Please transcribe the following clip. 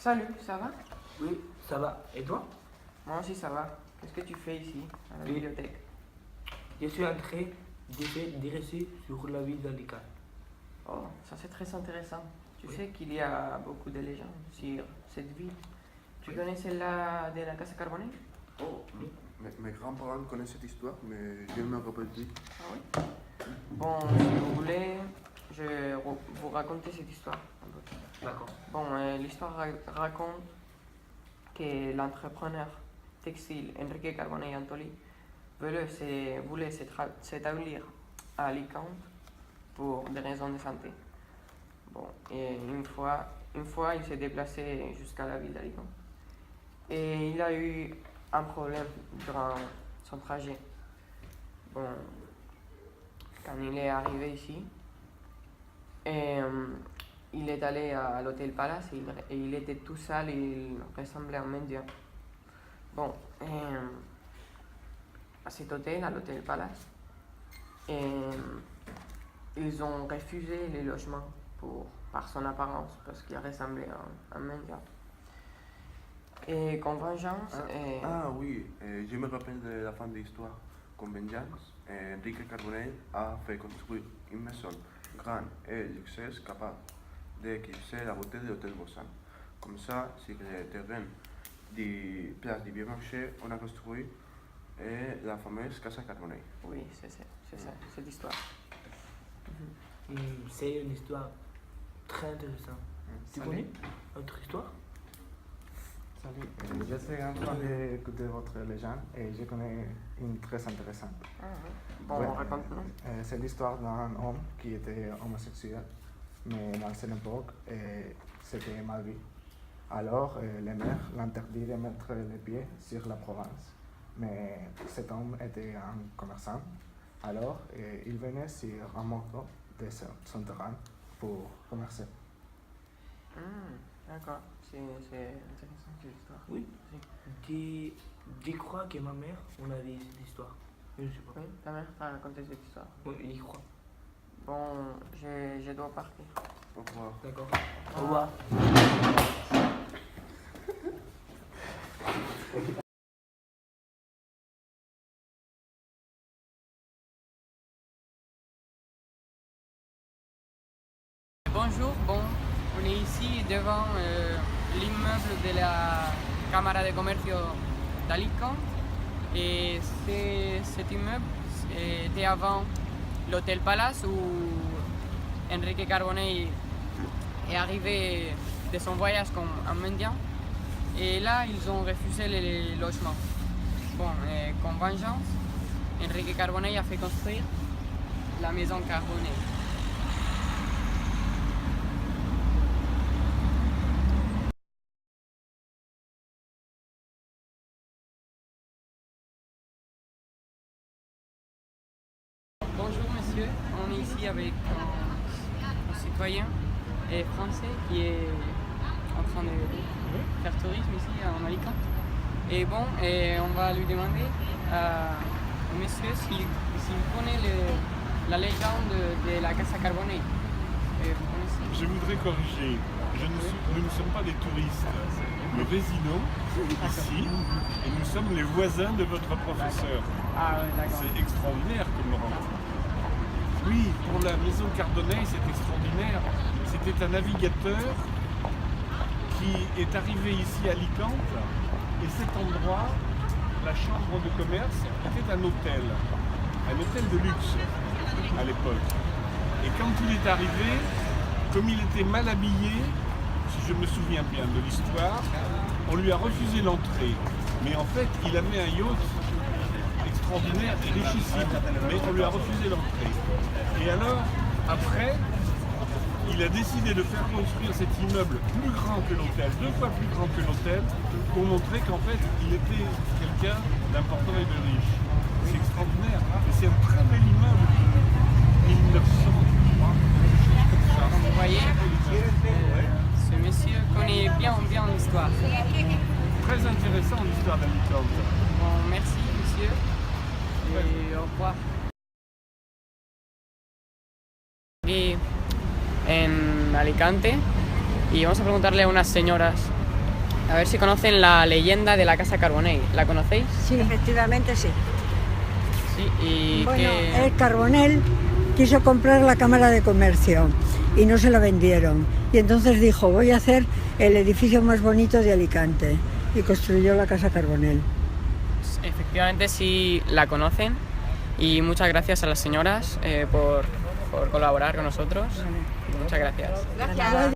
Salut, ça va? Oui, ça va. Et toi? Moi aussi ça va. Qu'est-ce que tu fais ici, à la Oui. bibliothèque? Je suis en train de faire des recherches sur la ville d'Alicante. Oh, ça c'est très intéressant. Tu Oui. sais qu'il y a beaucoup de légendes sur cette ville. Tu Oui. connais celle-là de la Casa Carbonell? Oh, oui. Mes grands-parents connaissent cette histoire, mais je ne me rappelle plus. Ah oui? Bon, si vous voulez, je vais vous raconter cette histoire un peu. D'accord. Bon, l'histoire raconte que l'entrepreneur textile Enrique Carbonell Antolí voulait s'établir à Alicante pour des raisons de santé. Bon, et une fois, il s'est déplacé jusqu'à la ville d'Alicante. Et il a eu un problème durant son trajet. Bon, quand il est arrivé ici, il est allé à l'hôtel Palace et il était tout seul et il ressemblait à un mendiant. Bon, à cet hôtel, à l'hôtel Palace, ils ont refusé les logements par son apparence, parce qu'il ressemblait à un mendiant. Et comme vengeance, Oui, je me rappelle de la fin de l'histoire. Comme vengeance, Enrique Carbonell a fait construire une maison grande et luxueuse capable d'éclipser la beauté de l'hôtel Bossan. Comme ça, sur le terrain de place du Vieux Marché, on a construit la fameuse Casa Carbonell. oui, c'est ça, cette histoire. C'est une histoire très intéressante. Tu Salut. connais notre histoire? Salut, je suis en train d'écouter votre légende et je connais une très intéressante. Bon, Ouais, raconte-nous. C'est l'histoire d'un homme qui était homosexuel, mais dans cette époque, c'était mal vu. Alors, le maire l'interdit de mettre les pieds sur la province. Mais cet homme était un commerçant, alors il venait sur un moto de son terrain pour commercer. D'accord, c'est intéressant cette histoire. Oui. Je crois que ma mère, on a dit cette histoire. Je ne sais pas. Oui, ta mère t'a raconté cette histoire. Oui, je crois. Bon, je dois partir. Au revoir. D'accord. Au revoir. Bonjour, bon, on est ici devant l'immeuble de la Cámara de Comercio d'Alicante et cet immeuble était avant l'hôtel Palace où Enrique Carbonell est arrivé de son voyage comme un mendiant et là ils ont refusé les logements. Bon, comme vengeance, Enrique Carbonell a fait construire la maison Carbonell. Bonjour monsieur, on est ici avec un citoyen français qui est en train de faire tourisme ici en Alicante. Et bon, on va lui demander à monsieur s'il connaît la légende de la Casa Carbonell. Vous connaissez? Je voudrais corriger. Nous ne sommes pas des touristes. Nous résidons ici et nous sommes les voisins de votre professeur. Ah oui, d'accord. C'est extraordinaire comme rencontre. Oui, pour la maison Carbonell, c'est extraordinaire. C'était un navigateur qui est arrivé ici à Alicante et cet endroit, la chambre de commerce, était un hôtel de luxe à l'époque. Et quand il est arrivé, comme il était mal habillé, si je me souviens bien de l'histoire, on lui a refusé l'entrée. Mais en fait, il avait un yacht extraordinaire et richissime, mais on lui a refusé l'entrée. Et alors, après, il a décidé de faire construire cet immeuble plus grand que l'hôtel, 2 fois plus grand que l'hôtel, pour montrer qu'en fait, il était quelqu'un d'important et de riche. C'est extraordinaire. Et c'est un très bel immeuble de 1903. Comme vous voyez, ce monsieur connaît bien l'histoire. Très intéressant l'histoire d'Alicante. Bon, merci monsieur et au revoir. Y en Alicante y vamos a preguntarle a unas señoras A ver si conocen la leyenda de la Casa Carbonell. ¿La conocéis? Sí, efectivamente sí. Sí, y Bueno, que... el Carbonell quiso comprar la Cámara de Comercio y no se la vendieron. Y entonces dijo, voy a hacer el edificio más bonito de Alicante. Y construyó la Casa Carbonell. Efectivamente sí la conocen. Y muchas gracias a las señoras por colaborar con nosotros. Muchas gracias. Gracias.